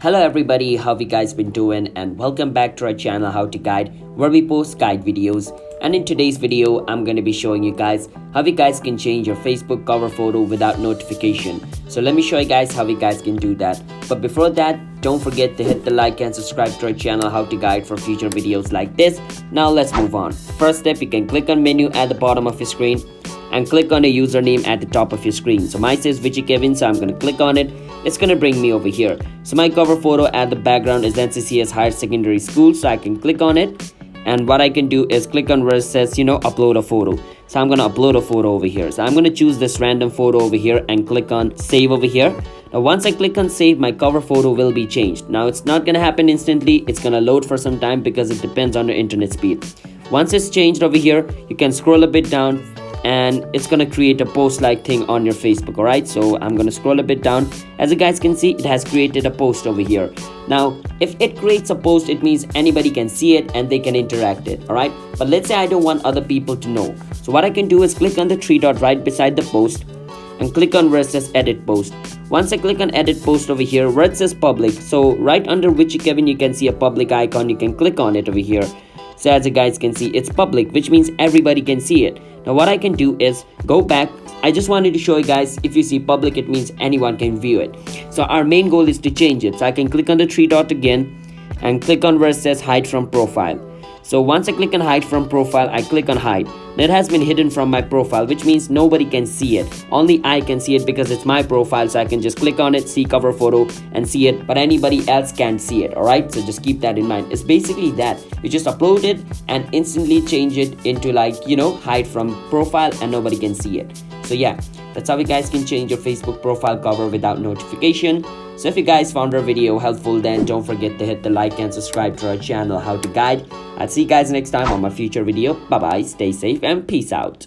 Hello everybody, how you guys been doing, and welcome back to our channel How to Guide, where we post guide videos. And in today's video I'm going to be showing you guys how you guys can change your Facebook cover photo without notification. So let me show you guys how you guys can do that. But before that, don't forget to hit the like and subscribe to our channel How to Guide for future videos like this. Now let's move on. First step, you can click on menu at the bottom of your screen and click on the username at the top of your screen. So mine says Vichy Kevin, so I'm going to click on it. It's going to bring me over here. So my cover photo at the background is NCCS Higher Secondary School, so I can click on it. And what I can do is click on where it says, upload a photo. So I'm going to upload a photo over here. So I'm going to choose this random photo over here and click on save over here. Now once I click on save, my cover photo will be changed. Now it's not going to happen instantly. It's going to load for some time because it depends on your internet speed. Once it's changed over here, you can scroll a bit down and it's gonna create a post like thing on your Facebook. Alright, so I'm gonna scroll a bit down. As you guys can see, it has created a post over here. Now if it creates a post, it means anybody can see it and they can interact it. Alright, but let's say I don't want other people to know. So what I can do is click on the three dot right beside the post and click on where it says edit post. Once I click on edit post over here where it says public, so right under Vichy Kevin you can see a public icon. You can click on it over here. So as you guys can see, it's public, which means everybody can see it. Now what I can do is go back. I just wanted to show you guys, if you see public, it means anyone can view it. So our main goal is to change it. So I can click on the three dot again and click on where it says hide from profile. So once I click on hide from profile, I click on hide. That has been hidden from my profile, which means nobody can see it. Only I can see it because it's my profile, so I can just click on it, see cover photo and see it, but anybody else can't see it. Alright, so just keep that in mind. It's basically that. You just upload it and instantly change it into hide from profile and nobody can see it. So yeah, that's how you guys can change your Facebook profile cover without notification. So if you guys found our video helpful, then don't forget to hit the like and subscribe to our channel How to Guide. I'll see you guys next time on my future video. Bye bye, stay safe and peace out.